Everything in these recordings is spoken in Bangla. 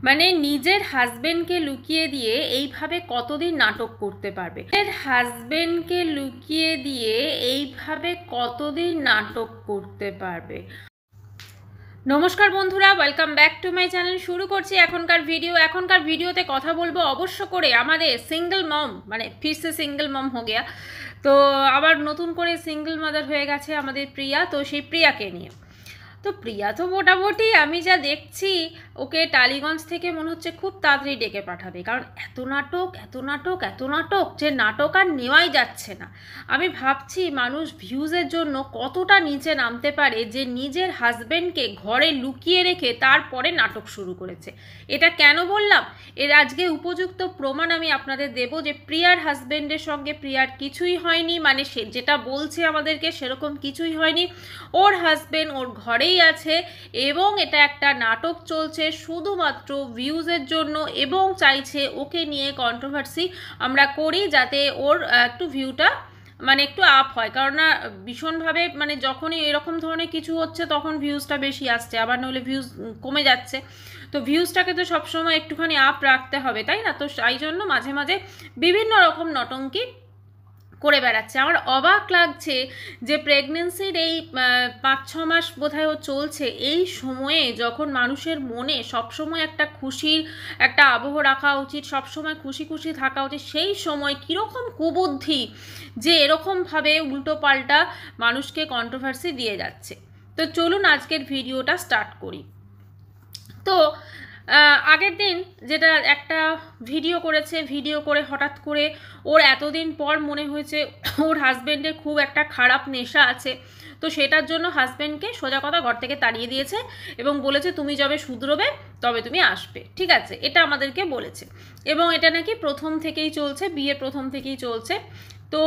মানে নিজের হাজবেন্ডকে লুকিয়ে দিয়ে এইভাবে কতদিন নাটক করতে পারবে? নিজের হাজবেন্ডকে লুকিয়ে দিয়ে এইভাবে কতদিন নাটক করতে পারবে? নমস্কার বন্ধুরা, welcome back to my channel. শুরু করছি এখনকার ভিডিওতে কথা বলবো অবশ্য করে আমাদের সিঙ্গেল মম, মানে ফিরসে সিঙ্গেল মম হয়ে গিয়া, তো আবার নতুন করে সিঙ্গেল মাদার হয়ে গেছে আমাদের প্রিয়া। তো সেই প্রিয়াকে নিয়ে, তো প্রিয়া তো মোটামুটি আমি যা দেখছি ওকে টালিগঞ্জ থেকে মনে হচ্ছে খুব তাড়াতাড়ি ডেকে পাঠাবে, কারণ এত নাটক এত নাটক এত নাটক যে নাটক আর নেওয়াই যাচ্ছে না। আমি ভাবছি মানুষ ভিউজের জন্য কতটা নিচে নামতে পারে যে নিজের হাজবেন্ডকে ঘরে লুকিয়ে রেখে তারপরে নাটক শুরু করেছে। এটা কেন বললাম, এর আজকে উপযুক্ত প্রমাণ আমি আপনাদের দেব যে প্রিয়ার হাজবেন্ডের সঙ্গে প্রিয়ার কিছুই হয়নি, মানে সে যেটা বলছে আমাদেরকে সেরকম কিছুই হয়নি। ওর হাজবেন্ড ওর ঘরেই আছে এবং এটা একটা নাটক চলছে শুধুমাত্র ভিউজের জন্য, এবং চাইছে ওকে নিয়ে কন্ট্রোভার্সি আমরা করি যাতে ওর একটু ভিউটা মানে একটু আপ হয়। কারণ না ভীষণভাবে মানে যখনই এরকম ধরনের কিছু হচ্ছে তখন ভিউজটা বেশি আসছে, আবার নইলে ভিউজ কমে যাচ্ছে। তো ভিউজটাকে তো সবসময় একটুখানি আপ রাখতে হবে, তাই না? তো তাই জন্য মাঝে মাঝে বিভিন্ন রকম নটঙ্কি করে বেড়াচ্ছে। আমার অবাক লাগছে যে প্রেগনেন্সির এই 5-6 মাস বোধহয় ও চলছে, এই সময়ে যখন মানুষের মনে সবসময় একটা খুশির একটা আবহ রাখা উচিত, সবসময় খুশি খুশি থাকা উচিত, সেই সময় কীরকম কুবুদ্ধি যে এরকমভাবে উল্টো পাল্টা মানুষকে কন্ট্রোভার্সি দিয়ে যাচ্ছে। তো চলুন আজকের ভিডিওটা স্টার্ট করি। তো আগের দিন যেটা একটা ভিডিও করেছে, ভিডিও করে হঠাৎ করে ওর এতদিন পর মনে হয়েছে ওর হাজব্যান্ডের খুব একটা খারাপ নেশা আছে, তো সেটার জন্য হাজব্যান্ডকে সোজা কথা ঘর থেকে তাড়িয়ে দিয়েছে এবং বলেছে তুমি যবে শুধরোবে তবে তুমি আসবে, ঠিক আছে? এটা আমাদেরকে বলেছে এবং এটা নাকি প্রথম থেকেই চলছে, বিয়ের প্রথম থেকেই চলছে। তো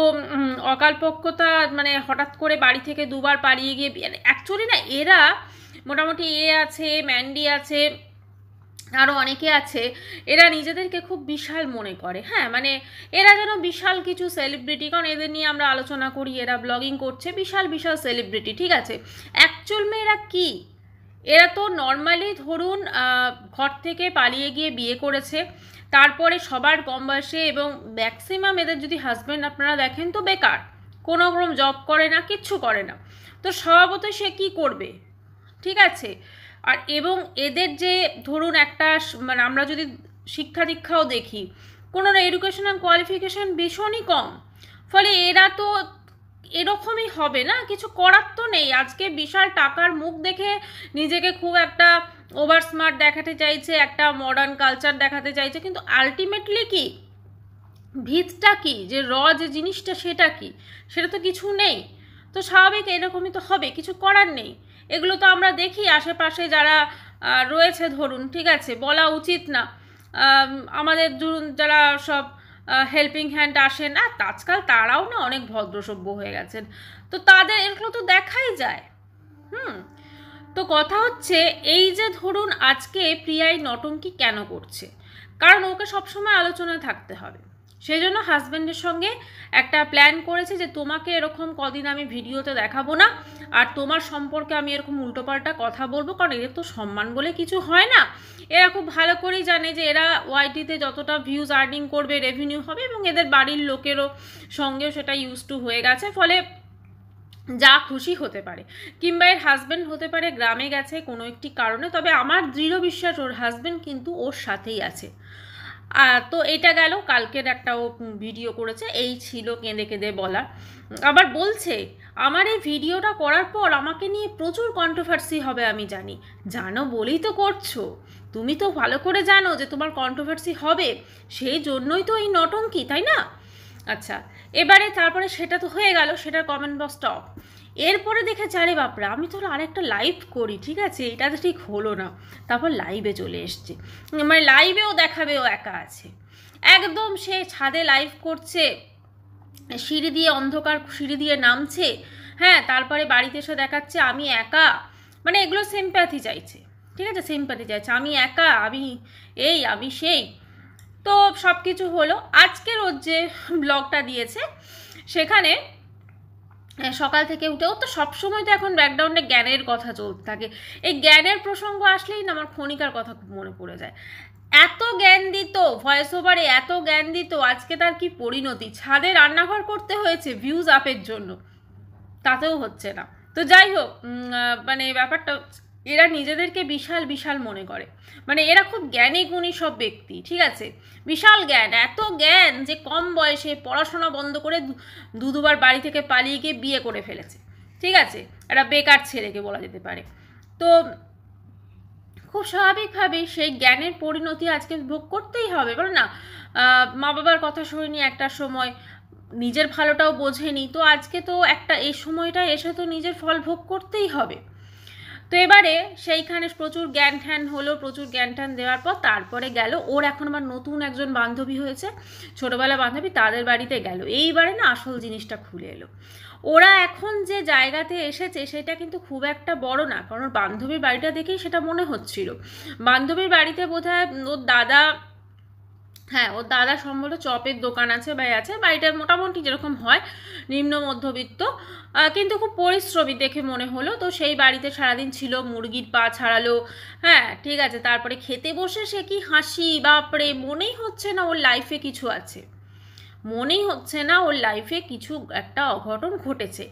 অকালপক্কতা মানে হঠাৎ করে বাড়ি থেকে দুবার পালিয়ে গিয়ে অ্যাকচুয়ালি না, এরা মোটামুটি আছে, ম্যান্ডি আছে, আরও অনেকে আছে, এরা নিজেদেরকে খুব বিশাল মনে করে। হ্যাঁ, মানে এরা যেন বিশাল কিছু সেলিব্রিটি, কারণ এদের নিয়ে আমরা আলোচনা করি, এরা ব্লগিং করছে, বিশাল বিশাল সেলিব্রিটি, ঠিক আছে? অ্যাকচুয়ালি এরা কি, এরা তো নর্মালি ধরুন ঘর থেকে পালিয়ে গিয়ে বিয়ে করেছে, তারপরে সবার কম বয়সে, এবং ম্যাক্সিমাম এদের যদি হাজব্যান্ড আপনারা দেখেন তো বেকার, কোনো রকম জব করে না, কিচ্ছু করে না। তো স্বভাবতই সে কি করবে, ঠিক আছে? আর এবং এদের যে ধরুন একটা মানে আমরা যদি শিক্ষা দীক্ষাও দেখি, কোনো এডুকেশনাল কোয়ালিফিকেশান ভীষণই কম, ফলে এরা তো এরকমই হবে না, কিছু করার তো নেই। আজকে বিশাল টাকার মুখ দেখে নিজেকে খুব একটা ওভার স্মার্ট দেখাতে চাইছে, একটা মডার্ন কালচার দেখাতে চাইছে, কিন্তু আলটিমেটলি কি ভিতটা কি, যে যে জিনিসটা সেটা কি, সেটা তো কিছু নেই। তো স্বাভাবিক এরকমই তো হবে, কিছু করার নেই। এগুলো তো আমরা দেখি আশেপাশে যারা রয়েছে, ধরুন, ঠিক আছে, বলা উচিত না, আমাদের ধরুন যারা সব হেল্পিং হ্যান্ড আসেন, আর আজকাল তারাও না অনেক ভদ্রসভ্য হয়ে গেছেন, তো তাদের এগুলো তো দেখাই যায়। তো কথা হচ্ছে এই যে ধরুন আজকে প্রিয়াই নটঙ্কি কেন করছে, কারণ ওকে সবসময় আলোচনায় থাকতে হবে, সেই জন্য হাজব্যান্ডের সঙ্গে একটা প্ল্যান করেছে যে তোমাকে এরকম কদিন আমি ভিডিওতে দেখাবো না, আর তোমার সম্পর্কে আমি এরকম উল্টোপাল্টা কথা বলবো, কারণ এদের তো সম্মান বলে কিছু হয় না। এরা খুব ভালো করেই জানে যে এরা ওয়াইটিতে যতটা ভিউজ আর্নিং করবে, রেভিনিউ হবে, এবং এদের বাড়ির লোকেরও সঙ্গেও সেটা ইউজ টু হয়ে গেছে, ফলে যা খুশি হতে পারে। কিংবা এর হাজব্যান্ড হতে পারে গ্রামে গেছে কোনো একটি কারণে, তবে আমার দৃঢ় বিশ্বাস ওর হাজব্যান্ড কিন্তু ওর সাথেই আছে। তো এটা গেল, কালকের একটা ও ভিডিও করেছে, এই ছিল কেঁদে কেঁদে বলা। আবার বলছে আমার এই ভিডিওটা করার পর আমাকে নিয়ে প্রচুর কন্ট্রোভার্সি হবে, আমি জানি, জানো বলেই তো করছো, তুমি তো ভালো করে জানো যে তোমার কন্ট্রোভার্সি হবে, সেই জন্যই তো এই নটঙ্কি, তাই না? আচ্ছা, এবারে তারপরে সেটা তো হয়ে গেল, সেটার কমেন্ট বক্সটা অফ। এরপরে দেখেছে আরে বাপরে, আমি তো আরেকটা লাইভ করি, ঠিক আছে, এটা তো ঠিক হলো না, তারপর লাইভে চলে এসছে, মানে লাইভেও দেখাবে ও একা আছে। একদম সে ছাদে লাইভ করছে, সিঁড়ি দিয়ে অন্ধকার সিঁড়ি দিয়ে নামছে, হ্যাঁ, তারপরে বাড়িতে এসে দেখাচ্ছে আমি একা, মানে এগুলো সিম্প্যাথি চাইছে, ঠিক আছে, সিম্প্যাথি চাইছে, আমি একা, আমি এই আমি সেই। তো সব কিছু হলো। আজকের ওর যে ব্লগটা দিয়েছে সেখানে সকাল থেকে উঠে, ও তো সবসময় তো এখন ব্যাকগ্রাউন্ডে জ্ঞানের কথা চলতে থাকে। এই জ্ঞানের প্রসঙ্গ আসলেই না আমার ক্ষণিকার কথা খুব মনে পড়ে যায়। এত জ্ঞান দিত ভয়েস ওভারে, এত জ্ঞান দিত, আজকে তার কি পরিণতি, ছাদে রান্নাঘর করতে হয়েছে ভিউজ আপের জন্য, তাতেও হচ্ছে না। তো যাই হোক, মানে ব্যাপারটা এরা নিজেদেরকে বিশাল বিশাল মনে করে, মানে এরা খুব জ্ঞানী গুণী সব ব্যক্তি, ঠিক আছে, বিশাল জ্ঞান, এত জ্ঞান যে কম বয়সে পড়াশোনা বন্ধ করে দুবার বাড়ি থেকে পালিয়ে গিয়ে বিয়ে করে ফেলেছে, ঠিক আছে, একটা বেকার ছেলেকে বলা যেতে পারে। তো খুব স্বাভাবিকভাবেই সেই জ্ঞানের পরিণতি আজকে ভোগ করতেই হবে, বলো না, মা বাবার কথা শুনিনি একটা সময়, নিজের ভালোটাও বোঝেনি, তো আজকে তো একটা এই সময়টা এসে তো নিজের ফল ভোগ করতেই হবে। তো এবারে সেইখানে প্রচুর জ্ঞান ঠ্যান হলো, প্রচুর জ্ঞান ঠ্যান দেওয়ার পর তারপরে গেল ওর এখন আবার নতুন একজন বান্ধবী হয়েছে, ছোটোবেলা বান্ধবী, তাদের বাড়িতে গেল। এইবারে না আসল জিনিসটা খুলে এলো। ওরা এখন যে জায়গাতে এসেছে সেটা কিন্তু খুব একটা বড় না, কারণ বান্ধবীর বাড়িটা দেখেই সেটা মনে হচ্ছিল। বান্ধবীর বাড়িতে বোধহয় ওর দাদা, হ্যাঁ ওর দাদা সম্ভবত চপের দোকান আছে বা আছে, বাড়িটা মোটামুটি যেরকম হয় নিম্ন মধ্যবিত্ত, কিন্তু খুব পরিশ্রমী দেখে মনে হলো। তো সেই বাড়িতে সারাদিন ছিল, মুরগির পা ছাড়ালো, হ্যাঁ ঠিক আছে, তারপরে খেতে বসে সে কি হাসি, বাপরে, মনেই হচ্ছে না ওর লাইফে কিছু আছে, মনেই হচ্ছে না ওর লাইফে কিছু একটা অঘটন ঘটেছে।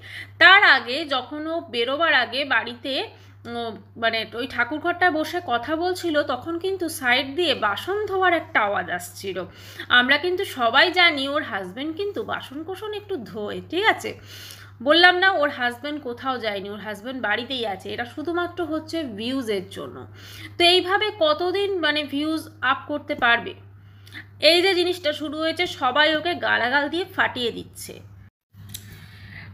তার আগে যখন ও বেরোবার আগে বাড়িতে মানে ওই ঠাকুরঘরটা বসে কথা বলছিল, তখন কিন্তু সাইড দিয়ে বাসন ধোয়ার একটা আওয়াজ আসছিল। আমরা কিন্তু সবাই জানি ওর হাজব্যান্ড কিন্তু বাসন কোসন একটু ধোয়, ঠিক আছে, বললাম না ওর হাজব্যান্ড কোথাও যায়নি, ওর হাজব্যান্ড বাড়িতেই আছে, এটা শুধুমাত্র হচ্ছে ভিউজের জন্য। তো এইভাবে কতদিন মানে ভিউজ আপ করতে পারবে? এই যে জিনিসটা শুরু হয়েছে, সবাই ওকে গালাগাল দিয়ে ফাটিয়ে দিচ্ছে,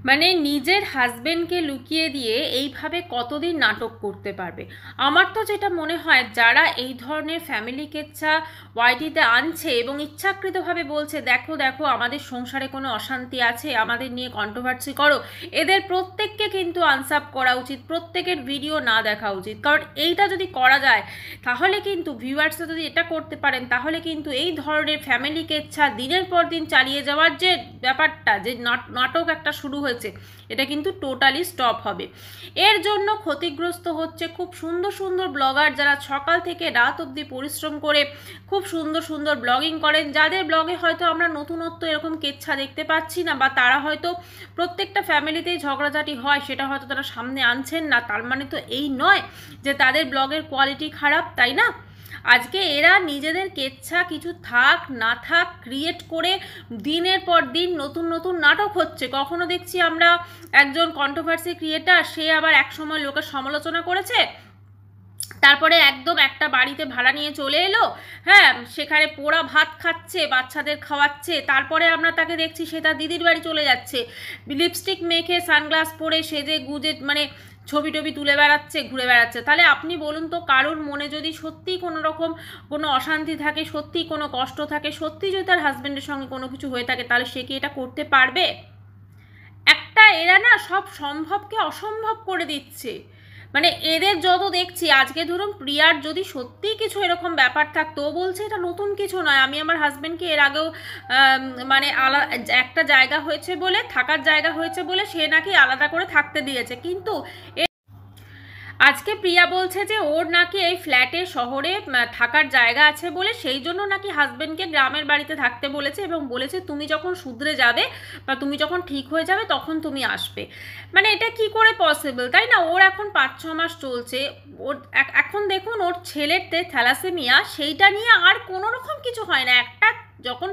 মানে নিজের হাজবেন্ডকে লুকিয়ে দিয়ে এইভাবে কতদিন নাটক করতে পারবে? আমার তো যেটা মনে হয়, যারা এই ধরনের ফ্যামিলি কেচ্ছা ওয়াইটিতে আনছে এবং ইচ্ছাকৃতভাবে বলছে দেখো দেখো আমাদের সংসারে কোনো অশান্তি আছে, আমাদের নিয়ে কন্ট্রোভার্সি করো, এদের প্রত্যেককে কিন্তু আনসাপ করা উচিত, প্রত্যেকের ভিডিও না দেখা উচিত। কারণ এইটা যদি করা যায় তাহলে কিন্তু ভিউয়ার্সরা যদি এটা করতে পারেন, তাহলে কিন্তু এই ধরনের ফ্যামিলি কেচ্ছা দিনের পর দিন চালিয়ে যাওয়ার যে ব্যাপারটা, যে নাটক একটা শুরু হয়েছে, এটা কিন্তু টোটালি স্টপ হবে। এর জন্য ক্ষতিগ্রস্ত হচ্ছে খুব সুন্দর সুন্দর ব্লগার, যারা সকাল থেকে রাত অবধি পরিশ্রম করে খুব সুন্দর সুন্দর ব্লগিং করেন, যাদের ব্লগে হয়তো আমরা নতুনত্ব এরকম কেচ্ছা দেখতে পাচ্ছি না, বা তারা হয়তো প্রত্যেকটা ফ্যামিলিতেই ঝগড়াঝাটি হয় সেটা হয়তো তারা সামনে আনছেন না, তার মানে তো এই নয় যে তাদের ব্লগের কোয়ালিটি খারাপ, তাই না? আজকে এরা নিজেদের কেচ্ছা কিছু থাক না থাক ক্রিয়েট করে দিনের পর দিন নতুন নতুন নাটক হচ্ছে। কখনো দেখছি আমরা একজন কন্ট্রোভার্সি ক্রিয়েটার, সে আবার একসময় লোকের সমালোচনা করেছে, তারপরে একদম একটা বাড়িতে ভাড়া নিয়ে চলে এলো, হ্যাঁ সেখানে পোড়া ভাত খাচ্ছে, বাচ্চাদের খাওয়াচ্ছে, তারপরে আমরা তাকে দেখছি সে তার দিদির বাড়ি চলে যাচ্ছে, লিপস্টিক মেখে সানগ্লাস পরে সেজে গুজে মানে ছবি টবি তুলে বেড়াচ্ছে, ঘুরে বেড়াচ্ছে। তাহলে আপনি বলুন তো, কারোর মনে যদি সত্যিই কোনো রকম কোনো অশান্তি থাকে, সত্যিই কোনো কষ্ট থাকে, সত্যিই যদি তার হাজব্যান্ডের সঙ্গে কোনো কিছু হয়ে থাকে, তাহলে সে কি এটা করতে পারবে? একটা এরা না সব সম্ভবকে অসম্ভব করে দিচ্ছে, মানে এদের যত দেখছি, আজকে ধরুন প্রিয়ার যদি সত্যিই কিছু এরকম ব্যাপার থাকতো, ও বলছে এটা নতুন কিছু নয়, আমি আমার হাজব্যান্ডকে এর আগেও মানে একটা জায়গা হয়েছে বলে, থাকার জায়গা হয়েছে বলে সে নাকি আলাদা করে থাকতে দিয়েছে, কিন্তু আজকে প্রিয়া বলছে যে ওর নাকি এই ফ্ল্যাটে শহরে থাকার জায়গা আছে বলে সেই জন্য নাকি হাজবেন্ডকে গ্রামের বাড়িতে থাকতে বলেছে, এবং বলেছে তুমি যখন শুধরে যাবে বা তুমি যখন ঠিক হয়ে যাবে তখন তুমি আসবে। মানে এটা কি করে পসিবল, তাই না? ওর এখন 5-6 মাস চলছে, ওর এখন দেখুন ওর ছেলেরতে থ্যালাসেমিয়া, সেইটা নিয়ে আর কোনো রকম কিছু হয় না। একটা যখন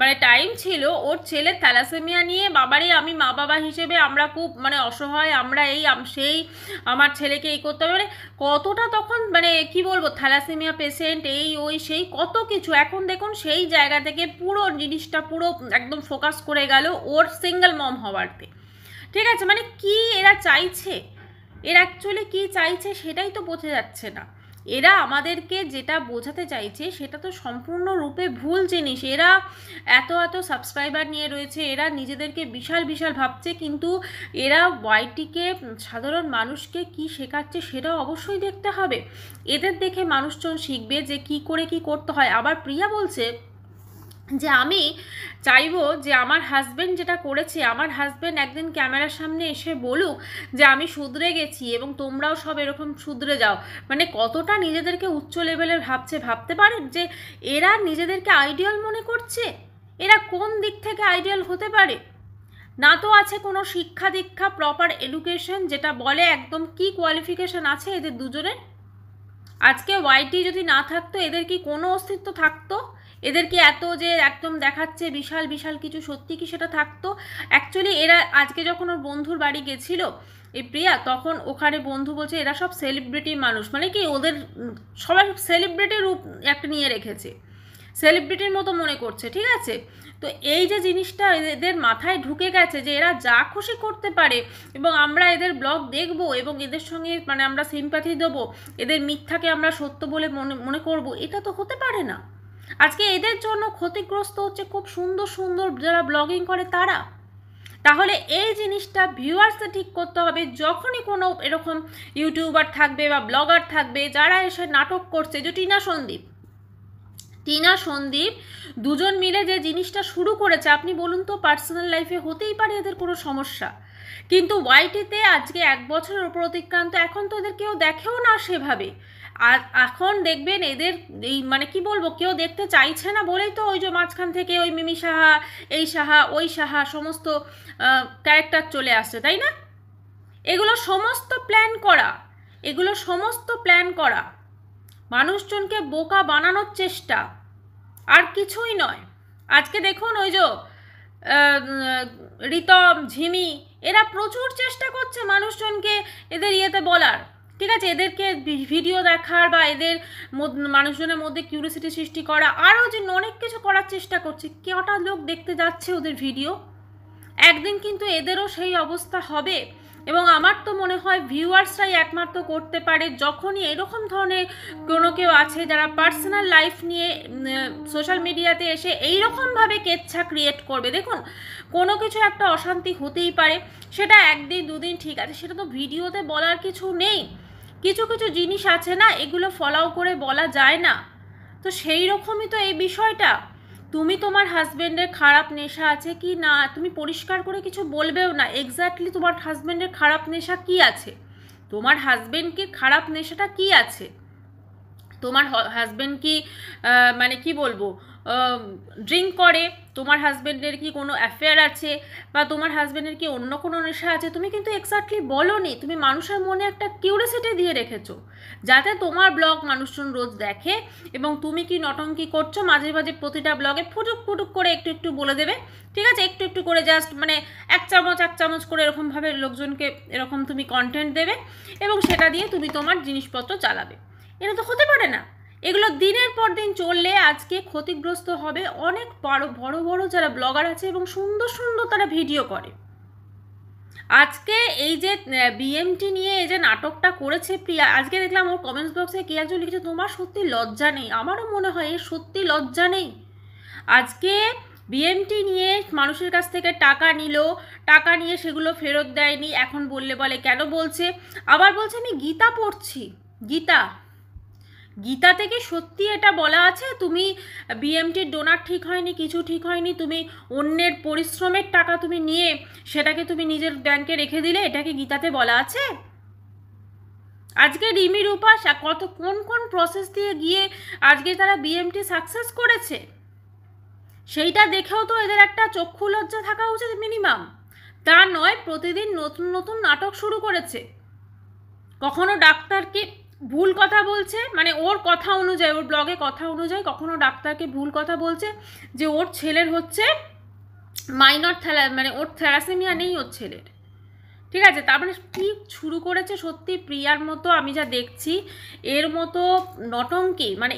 মানে টাইম ছিল ওর ছেলের থ্যালাসেমিয়া নিয়ে, বাবারে আমি মা বাবা হিসেবে আমরা খুব মানে অসহায়, আমরা এই সেই আমার ছেলেকে এই করতে হবে, মানে কতটা তখন মানে কি বলবো, থ্যালাসেমিয়া পেশেন্ট, এই ওই সেই কত কিছু। এখন দেখুন সেই জায়গা থেকে পুরো জিনিসটা পুরো একদম ফোকাস করে গেল ওর সিঙ্গেল মম হওয়ারতে, ঠিক আছে? মানে কি এরা চাইছে, এরা অ্যাকচুয়ালি কি চাইছে সেটাই তো বোঝা যাচ্ছে না। এরা আমাদেরকে যেটা বোঝাতে চাইছে সেটা তো সম্পূর্ণরূপে ভুল জিনিস। এরা এত এত সাবস্ক্রাইবার নিয়ে রয়েছে, এরা নিজেদেরকে বিশাল বিশাল ভাবছে, কিন্তু এরা ওয়াইটিকে সাধারণ মানুষকে কি শেখাচ্ছে সেটাও অবশ্যই দেখতে হবে। এদের দেখে মানুষজন শিখবে যে কি করে কি করতে হয়। আবার প্রিয়া বলছে যে আমি চাইবো যে আমার হাজব্যান্ড যেটা করেছে, আমার হাজব্যান্ড একদিন ক্যামেরার সামনে এসে বলুক যে আমি শুধরে গেছি এবং তোমরাও সব এরকম শুধরে যাও। মানে কতটা নিজেদেরকে উচ্চ লেভেলের ভাবতে পারেন যে এরা নিজেদেরকে আইডিয়াল মনে করছে। এরা কোন দিক থেকে আইডিয়াল হতে পারে? না তো আছে কোনো শিক্ষা দীক্ষা, প্রপার এডুকেশন, যেটা বলে একদম কি কোয়ালিফিকেশন আছে এদের দুজনের। আজকে ওয়াইটি যদি না থাকতো এদের কি কোনো অস্তিত্ব থাকতো? এদের কি এত যে একদম দেখাচ্ছে বিশাল বিশাল কিছু, সত্যি কি সেটা থাকতো? অ্যাকচুয়ালি এরা আজকে যখন ওর বন্ধুর বাড়ি গেছিল এই প্রিয়া, তখন ওখানে বন্ধু বলছে এরা সব সেলিব্রিটি মানুষ, মানে কি ওদের সবাই সেলিব্রিটি রূপ একটা নিয়ে রেখেছে, সেলিব্রিটির মতো মনে করছে, ঠিক আছে? তো এই যে জিনিসটা এদের মাথায় ঢুকে গেছে যে এরা যা খুশি করতে পারে এবং আমরা এদের ব্লগ দেখব এবং এদের সঙ্গে মানে আমরা সিম্প্যাথি দেবো, এদের মিথ্যাকে আমরা সত্য বলে মনে করব, এটা তো হতে পারে না। আজকে এদের জন্য ক্ষতিগ্রস্ত হচ্ছে খুব সুন্দর সুন্দর যারা ব্লগিং করে তারা। তাহলে এই জিনিসটা ভিউয়ার্সকে ঠিক করতে হবে। যখনই কোনো এরকম ইউটিউবার থাকবে বা ব্লগার থাকবে যারা এসে নাটক করছে, যে টিনা সন্দীপ দুজন মিলে যে জিনিসটা শুরু করেছে, আপনি বলুন তো পার্সোনাল লাইফে হতেই পারে এদের কোনো সমস্যা, কিন্তু ওয়াইটিতে আজকে 1 বছরের উপর অতিক্রান্ত, এখন তো এদের কেউ দেখেও না সেভাবে। আর এখন দেখবেন এদের এই মানে কি বলবো, কেউ দেখতে চাইছে না বলেই তো ওই যে মাঝখান থেকে ওই মিমি সাহা, এই সাহা, ওই সাহা সমস্ত ক্যারেক্টার চলে আসছে, তাই না? এগুলো সমস্ত প্ল্যান করা, মানুষজনকে বোকা বানানোর চেষ্টা, আর কিছুই নয়। আজকে দেখুন ওই যে রিতম, ঝিমি, এরা প্রচুর চেষ্টা করছে মানুষজনকে এদের ইয়েতে বলার, ঠিক আছে, এদেরকে ভিডিও দেখার বা এদের মানুষজনের মধ্যে কিউরিওসিটি সৃষ্টি করা, আরও যে অনেক কিছু করার চেষ্টা করছে। কটা লোক দেখতে যাচ্ছে ওদের ভিডিও? একদিন কিন্তু এদেরও সেই অবস্থা হবে। এবং আমার তো মনে হয় ভিউয়ার্সরাই একমাত্র করতে পারে, যখনই এরকম ধরনের কোনো কেউ আছে যারা পার্সোনাল লাইফ নিয়ে সোশ্যাল মিডিয়াতে এসে এইরকমভাবে কেচ্ছা ক্রিয়েট করবে। দেখুন কোনো কিছু একটা অশান্তি হতেই পারে, সেটা একদিন দুদিন ঠিক আছে, সেটা তো ভিডিওতে বলার কিছু নেই। কিছু কিছু জিনিস আছে না, এগুলো ফলো করে বলা যায় না। তো সেই রকমই তো এই বিষয়টা। তুমি তোমার হাজব্যান্ডের খারাপ নেশা আছে কি না তুমি পরিষ্কার করে কিছু বলবেও না। এক্স্যাক্টলি তোমার হাজব্যান্ডের খারাপ নেশা কি আছে? তোমার হাজব্যান্ডকে খারাপ নেশাটা কি আছে? তোমার হাজব্যান্ড কি মানে কি বলবো ড্রিঙ্ক করে? তোমার হাজব্যান্ডের কি কোনো অ্যাফেয়ার আছে? বা তোমার হাজব্যান্ডের কি অন্য কোনো নেশা আছে? তুমি কিন্তু এক্স্যাক্টলি বলোনি। তুমি মানুষের মনে একটা কিউরিওসিটি দিয়ে রেখেছো, যাতে তোমার ব্লগ মানুষজন রোজ দেখে এবং তুমি কি নটঙ্কি করছো মাঝে মাঝে প্রতিটা ব্লগে ফুটুক ফুটুক করে একটু একটু বলে দেবে, ঠিক আছে, একটু একটু করে জাস্ট মানে এক চামচ করে এরকমভাবে লোকজনকে এরকম তুমি কন্টেন্ট দেবে এবং সেটা দিয়ে তুমি তোমার জিনিসপত্র চালাবে। এটা তো হতে পারে না। এগুলো দিনের পর দিন চললে আজকে ক্ষতিগ্রস্ত হবে অনেক বড় বড় যারা ব্লগার আছে এবং সুন্দর সুন্দর তারা ভিডিও করে। আজকে এই যে বিএমটি নিয়ে এই যে নাটকটা করেছে প্রিয়া, আজকে দেখলাম ওর কমেন্টস বক্সে কে একজন লিখেছে তোমার সত্যি লজ্জা নেই। আমারও মনে হয় এর সত্যি লজ্জা নেই। আজকে বিএমটি নিয়ে মানুষের কাছ থেকে টাকা নিল, টাকা নিয়ে সেগুলো ফেরত দেয়নি, এখন বলে কেন বলছে? আবার বলছে আমি গীতা পড়ছি। গীতা থেকে সত্যি এটা বলা আছে তুমি বিএমটির ডোনার ঠিক হয়নি, কিছু ঠিক হয়নি, তুমি অন্যের পরিশ্রমের টাকা তুমি নিয়ে সেটাকে তুমি নিজের ব্যাংকে রেখে দিলে, এটাকে গীতাতে বলা আছে? আজকে রিমি রূপা কত কোন প্রসেস দিয়ে গিয়ে আজকে তারা বিএমটি সাকসেস করেছে, সেইটা দেখেও তো এদের একটা চক্ষু লজ্জা থাকা উচিত মিনিমাম। তা নয়, প্রতিদিন নতুন নতুন নাটক শুরু করেছে। কখনো ডাক্তারকে ভুল কথা বলছে, মানে ওর কথা অনুযায়ী, ওর ব্লগে কথা অনুযায়ী কখনো ডাক্তারকে ভুল কথা বলছে যে ওর ছেলের হচ্ছে মাইনর মানে ওর থ্যালাসেমিয়া নেই ওর ছেলের, ঠিক আছে। তারপরে কি শুরু করেছে সত্যি প্রিয়ার মতো, আমি যা দেখছি এর মতো নটঙ্কি, মানে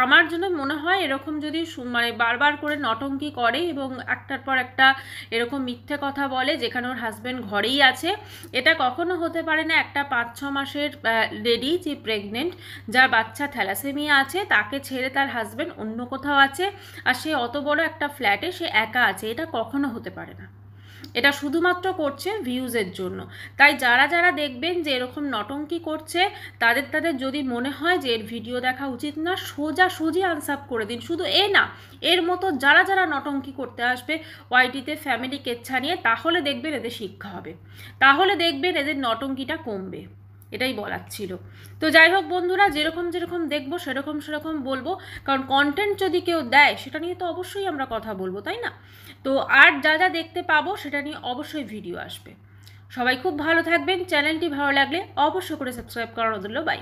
আমার জন্য মনে হয় এরকম যদি মানে বারবার করে নটঙ্কি করে এবং একটার পর একটা এরকম মিথ্যে কথা বলে যেখানে ওর হাজব্যান্ড ঘরেই আছে, এটা কখনো হতে পারে না। একটা 5-6 মাসের লেডি যে প্রেগনেন্ট, যার বাচ্চা থ্যালাসেমিয়া আছে, তাকে ছেড়ে তার হাজব্যান্ড অন্য কোথাও আছে আর সে অত বড় একটা ফ্ল্যাটে সে একা আছে, এটা কখনো হতে পারে না। এটা শুধুমাত্র করছে ভিউজের জন্য। তাই যারা যারা দেখবেন যে এরকম নটঙ্কি করছে তাদের যদি মনে হয় যে এর ভিডিও দেখা উচিত না, সোজাসুজি আনসাব করে দিন। শুধু এ না, এর মতো যারা যারা নটঙ্কি করতে আসবে ওয়াইটিতে ফ্যামিলি কেচ্ছা নিয়ে, তাহলে দেখবেন এদের শিক্ষা হবে, তাহলে দেখবেন এদের নটঙ্কিটা কমবে। এটাই বলার ছিল। তো যাই হোক বন্ধুরা, যেরকম যেরকম দেখবো সেরকম সেরকম বলবো, কারণ কন্টেন্ট যদি কেউ দেয় সেটা নিয়ে তো অবশ্যই আমরা কথা বলবো, তাই না? তো আর যা যা দেখতে পাবো সেটা নিয়ে অবশ্যই ভিডিও আসবে। সবাই খুব ভালো থাকবেন। চ্যানেলটি ভালো লাগলে অবশ্যই করে সাবস্ক্রাইব করার অনুরোধ রইল। বাই।